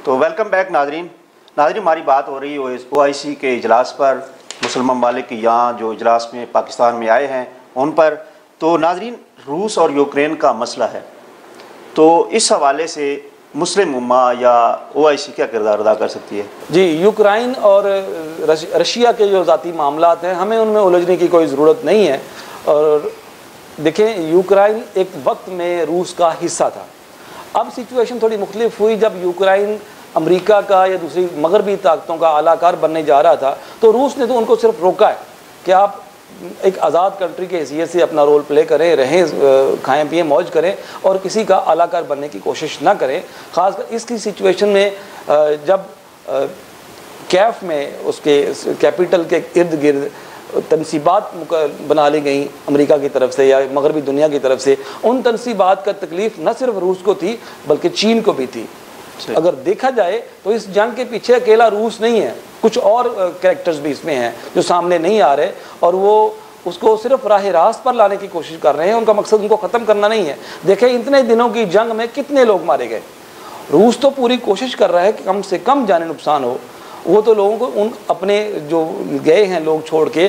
तो welcome back नाजरीन। हमारी बात हो रही है OIC के इजलास पर, मुसलमान ममालिक यहाँ जो इजलास में पाकिस्तान में आए हैं उन पर। तो नाजरीन, रूस और यूक्रेन का मसला है, तो इस हवाले से मुस्लिम उम्मा या OIC क्या किरदार अदा कर सकती है? जी, यूक्रेन और रशिया के जो ज़ाती मामलात हैं, हमें उनमें उलझने की कोई ज़रूरत नहीं है। और देखें, यूक्रेन एक वक्त में रूस का हिस्सा था। अब सिचुएशन थोड़ी मुख्तलिफ हुई। जब यूक्रेन अमेरिका का या दूसरी मगरबी ताकतों का आलाकार बनने जा रहा था, तो रूस ने तो उनको सिर्फ रोका है कि आप एक आज़ाद कंट्री के हैसियत से अपना रोल प्ले करें, रहें, खाएं पिएं, मौज करें और किसी का आलाकार बनने की कोशिश ना करें। ख़ासकर इसकी सिचुएशन में जब कैफ में उसके कैपिटल के इर्द गिर्द तनसीबात बना ली गई अमेरिका की तरफ से या मगरबी दुनिया की तरफ से, उन तनसीबात का तकलीफ़ न सिर्फ रूस को थी बल्कि चीन को भी थी। अगर देखा जाए तो इस जंग के पीछे अकेला रूस नहीं है, कुछ और कैरेक्टर्स भी इसमें हैं जो सामने नहीं आ रहे और वो उसको सिर्फ राह रास्त पर लाने की कोशिश कर रहे हैं। उनका मकसद उनको ख़त्म करना नहीं है। देखें, इतने दिनों की जंग में कितने लोग मारे गए। रूस तो पूरी कोशिश कर रहा है कि कम से कम जाने नुकसान हो। वो तो लोगों को उन अपने जो गए हैं लोग छोड़ के,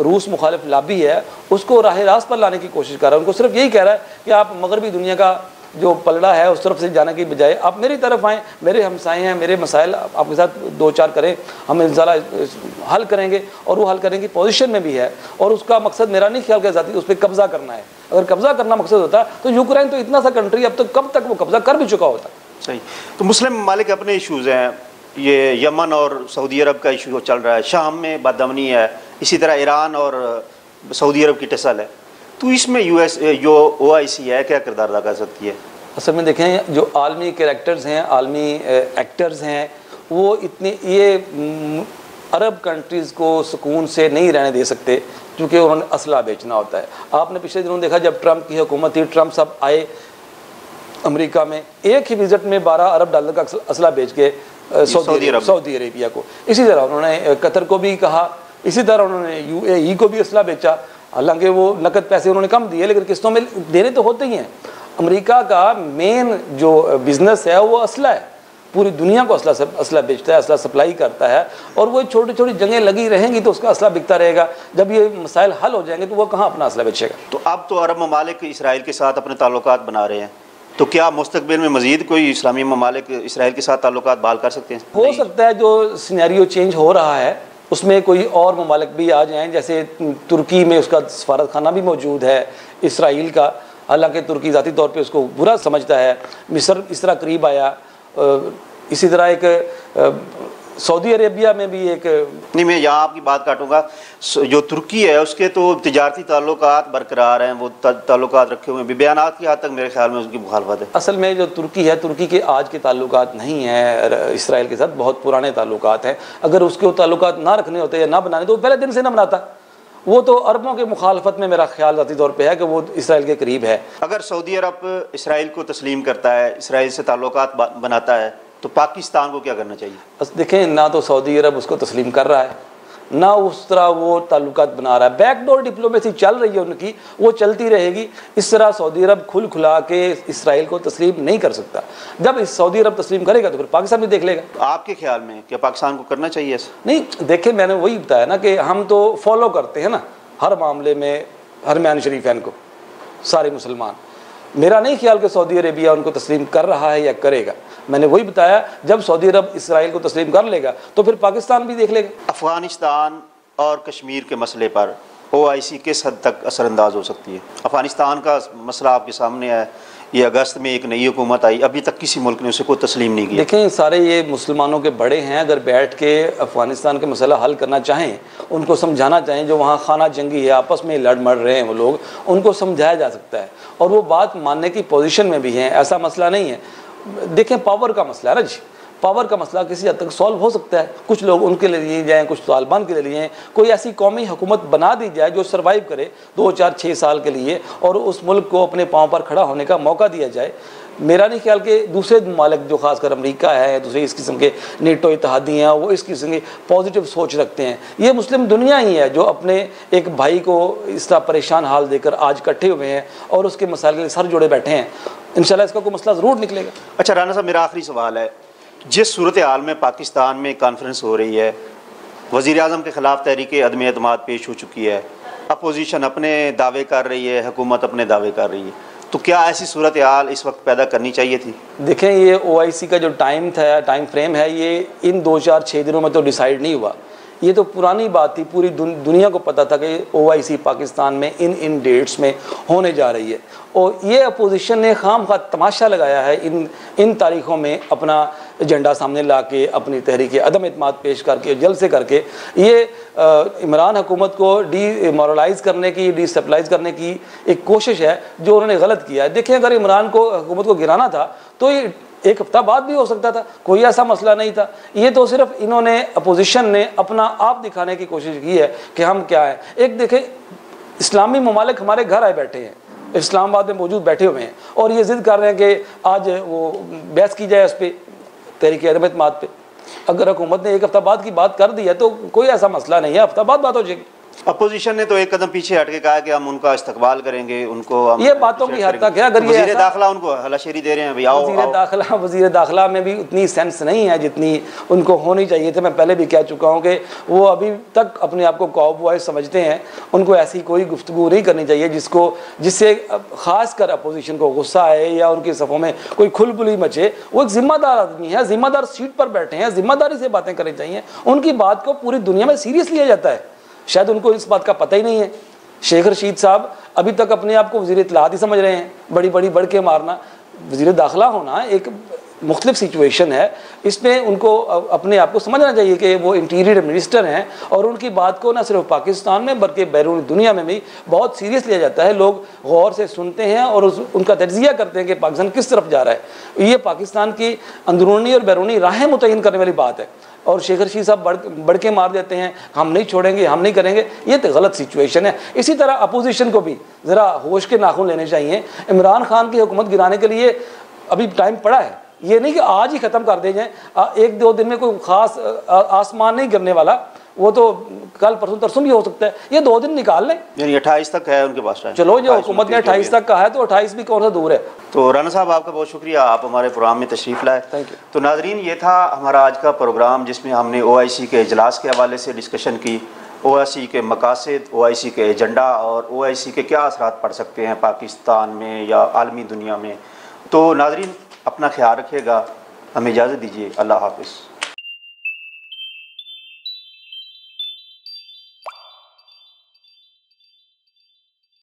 रूस मुखालिफ लाबी है, उसको राह रास्त पर लाने की कोशिश कर रहा है। उनको सिर्फ यही कह रहा है कि आप मगरबी दुनिया का जो पलड़ा है उस तरफ से जाने की बजाय आप मेरी तरफ आएँ, मेरे हमसाए हैं, मेरे मसाइल आपके साथ दो चार करें, हम इंशाल्लाह हल करेंगे। और वो हल करने की पोजीशन में भी है। और उसका मकसद मेरा नहीं ख्याल कर जाती उस पर कब्ज़ा करना है। अगर कब्ज़ा करना मकसद होता तो यूक्रेन तो इतना सा कंट्री अब तक कब तक वो कब्ज़ा कर भी चुका होता। सही। तो मुस्लिम ममालिक अपने इशूज़ हैं, ये यमन और सऊदी अरब का इशू चल रहा है, शाम में बदअमनी है, इसी तरह ईरान और सऊदी अरब की टसल है। तो इसमें जो OIC है क्या किरदार अदा कर सकती है? असल में देखें, जो आलमी कैरेक्टर्स हैं, आलमी एक्टर्स हैं, वो इतने ये अरब कंट्रीज़ को सुकून से नहीं रहने दे सकते क्योंकि उन्होंने असला बेचना होता है। आपने पिछले दिनों देखा जब ट्रंप की हुकूमत थी, ट्रंप साहब आए अमेरिका में, एक ही विज़िट में 12 अरब डॉलर का असला बेच के सऊदी अरेबिया को। इसी तरह उन्होंने कतर को भी कहा, इसी तरह उन्होंने UAE को भी असला बेचा। हालांकि वो नकद पैसे उन्होंने कम दिए लेकिन किस्तों में देने तो होते ही हैं। अमेरिका का मेन जो बिज़नेस है वो असला है, पूरी दुनिया को असला बेचता है, असला सप्लाई करता है। और वो छोटी छोटी जंगें लगी रहेंगी तो उसका असला बिकता रहेगा। जब ये मसाइल हल हो जाएंगे तो वो कहाँ अपना असला बेचेगा। तो अब तो अरब ममालिक इसराइल के साथ अपने ताल्लुकात बना रहे हैं, तो क्या मुस्तकबिल में मज़ीद कोई इस्लामी ममालिक इसराइल के साथ ताल्लुकात बहाल कर सकते हैं? हो सकता है जो सिनेरियो चेंज हो रहा है उसमें कोई और ममालिक भी आ जाएं। जैसे तुर्की में उसका सफारत खाना भी मौजूद है इसराइल का, हालांकि तुर्की ज़ाती तौर पे उसको बुरा समझता है। मिस्र इस तरह करीब आया। इसी तरह एक सऊदी अरेबिया में भी एक नहीं, मैं यहाँ आपकी बात काटूंगा। जो तुर्की है उसके तो तिजारती ताल्लुकात बरकरार हैं, वो ताल्लुकात रखे हुए हैं, बयानात की हद तक मेरे ख्याल में उसकी मुखालफत है। असल में जो तुर्की है, तुर्की के आज के ताल्लुकात नहीं है इसराइल के साथ, बहुत पुराने ताल्लुकात हैं। अगर उसके ताल्लुकात ना रखने होते या ना बनाने तो पहले दिन से ना बनाता। वो तो अरबों के मुखालफत में मेरा ख्याल ज़ाती तौर पे है कि वो इसराइल के करीब है। अगर सऊदी अरब इसराइल को तस्लीम करता है, इसराइल से ताल्लुकात बनाता है, तो पाकिस्तान को क्या करना चाहिए? बस देखें, ना तो सऊदी अरब उसको तस्लीम कर रहा है, ना उस तरह वो ताल्लुकात बना रहा है। बैकडोर डिप्लोमेसी चल रही है उनकी, वो चलती रहेगी। इस तरह सऊदी अरब खुल खुला के इसराइल को तस्लीम नहीं कर सकता। जब इस सऊदी अरब तस्लीम करेगा तो फिर पाकिस्तान भी देख लेगा। आपके ख्याल में क्या पाकिस्तान को करना चाहिए ऐसा? नहीं, देखें, मैंने वही बताया ना कि हम तो फॉलो करते हैं ना हर मामले में हरमैन शरीफैन को, सारे मुसलमान। मेरा नहीं ख्याल कि सऊदी अरेबिया उनको तस्लीम कर रहा है या करेगा। मैंने वही बताया, जब सऊदी अरब इसराइल को तस्लीम कर लेगा तो फिर पाकिस्तान भी देख लेगा। अफ़गानिस्तान और कश्मीर के मसले पर OIC किस हद तक असरअंदाज हो सकती है? अफ़गानिस्तान का मसला आपके सामने है, ये अगस्त में एक नई हुकूमत आई, अभी तक किसी मुल्क ने उसे कोई तस्लीम नहीं किया। देखें, सारे ये मुसलमानों के बड़े हैं, अगर बैठ के अफ़गानिस्तान के मसला हल करना चाहें, उनको समझाना चाहें, जो वहाँ खाना जंगी है, आपस में लड़ मड़ रहे हैं वो लोग, उनको समझाया जा सकता है और वो बात मानने की पोजीशन में भी हैं। ऐसा मसला नहीं है। देखें, पावर का मसला है ना जी, पावर का मसला किसी हद तक सॉल्व हो सकता है। कुछ लोग उनके लिए लिए जाएँ, कुछ तालिबान के लिए लिए, कोई ऐसी कौमी हुकूमत बना दी जाए जो सर्वाइव करे 2, 4, 6 साल के लिए और उस मुल्क को अपने पाँव पर खड़ा होने का मौका दिया जाए। मेरा नहीं ख्याल कि दूसरे ममालिक जो खासकर अमेरिका है, दूसरे इस किस्म के नेटो इत्तेहादी हैं, वो इस किस्म की पॉजिटिव सोच रखते हैं। ये मुस्लिम दुनिया ही है जो अपने एक भाई को इस तरह परेशान हाल देकर आज इकट्ठे हुए हैं और उसके मसाइल के लिए सर जोड़े बैठे हैं। इंशाल्लाह इसका कोई मसला ज़रूर निकलेगा। अच्छा राना साहब, मेरा आखिरी सवाल है जिस सूरत हाल में पाकिस्तान में कॉन्फ्रेंस हो रही है, वज़ीर आज़म के ख़िलाफ़ तहरीक अदम एतमाद पेश हो चुकी है, अपोजिशन अपने दावे कर रही है, हुकूमत अपने दावे कर रही है, तो क्या ऐसी सूरत हाल इस वक्त पैदा करनी चाहिए थी? देखें, ये OIC का जो टाइम फ्रेम है, ये इन 2-4-6 दिनों में तो डिसाइड नहीं हुआ। ये तो पुरानी बात थी, पूरी दुनिया को पता था कि OIC पाकिस्तान में इन डेट्स में होने जा रही है। और ये अपोजिशन ने खामखा तमाशा लगाया है इन तारीख़ों में अपना एजेंडा सामने ला के, अपनी तहरीक अदम एतमाद पेश करके, जल्द से करके ये इमरान हुकूमत को डीमोरलाइज करने की, डिस्टेबलाइज करने की एक कोशिश है जो उन्होंने गलत किया है। देखिए, अगर इमरान को हुकूमत को गिराना था तो ये एक हफ्ता बाद भी हो सकता था, कोई ऐसा मसला नहीं था। ये तो सिर्फ इन्होंने, अपोजिशन ने अपना आप दिखाने की कोशिश की है कि हम क्या है। एक देखें, इस्लामी ममालिक हमारे घर आए बैठे हैं, इस्लामाबाद में मौजूद बैठे हुए हैं, और ये ज़िद कर रहे हैं कि आज वो बहस की जाए उस पर, तहरीक अदम एतमाद पे। अगर हुकूमत ने एक हफ्ता बाद की बात कर दी है तो कोई ऐसा मसला नहीं है, हफ्ता बाद बात हो जाएगी। अपोजिशन ने तो एक कदम पीछे हट के कहा कि हम उनका इस्तकबाल करेंगे, उनको हम ये बातों की हद तक है। अगर ये वज़ीर दाखिला उनको हलाशेरी दे रहे हैं, भैया वज़ीर दाखिला में भी उतनी सेंस नहीं है जितनी उनको होनी चाहिए थी। मैं पहले भी कह चुका हूँ कि वो अभी तक अपने आप को कॉबॉय समझते हैं। उनको ऐसी कोई गुफ्तगू नहीं करनी चाहिए जिससे ख़ास कर अपोजिशन को गुस्सा आए या उनकी सफ़ों में कोई खुलबुली मचे। वो एक ज़िम्मेदार आदमी है, ज़िम्मेदार सीट पर बैठे हैं, ज़िम्मेदारी से बातें करनी चाहिए। उनकी बात को पूरी दुनिया में सीरियस लिया जाता है, शायद उनको इस बात का पता ही नहीं है। शेख रशीद साहब अभी तक अपने आप को वज़ीर इत्तलाआत ही समझ रहे हैं, बड़ी बढ़ के मारना। वज़ीर दाखिला होना एक मुख्तलिफ सिचुएशन है, इसमें उनको अपने आप को समझना चाहिए कि वो इंटीरियर मिनिस्टर हैं और उनकी बात को न सिर्फ पाकिस्तान में बल्कि बैरून दुनिया में भी बहुत सीरियस लिया जाता है। लोग गौर से सुनते हैं और उनका तज्ज़िया करते हैं कि पाकिस्तान किस तरफ जा रहा है। ये पाकिस्तान की अंदरूनी और बैरूनी राहें मुतय्यन करने वाली बात है। और शेख रशीद साहब बढ़ के मार देते हैं, हम नहीं छोड़ेंगे, हम नहीं करेंगे। ये तो गलत सिचुएशन है। इसी तरह अपोजिशन को भी ज़रा होश के नाखून लेने चाहिए। इमरान खान की हुकूमत गिराने के लिए अभी टाइम पड़ा है, ये नहीं कि आज ही ख़त्म कर दे जाएँ। 1-2 दिन में कोई ख़ास आसमान नहीं गिरने वाला, वो तो कल परसों तरसों भी हो सकता है। ये 2 दिन निकाल लें, यानी 28 तक है उनके पास टाइम। चलो, जो हुकूमत ने 28 तक का है तो 28 भी कौन सा दूर है। तो राना साहब, आपका बहुत शुक्रिया, आप हमारे प्रोग्राम में तशरीफ़ लाए। Thank you. तो नाज़रीन, ये था हमारा आज का प्रोग्राम जिसमें हमने OIC के इजलास के हवाले से डिस्कशन की, OIC के मकासद, OIC के एजेंडा और OIC के क्या असरात पड़ सकते हैं पाकिस्तान में या आलमी दुनिया में। तो नाज़रीन, अपना ख्याल रखिएगा, हमें इजाज़त दीजिए। अल्लाह हाफ़िज़।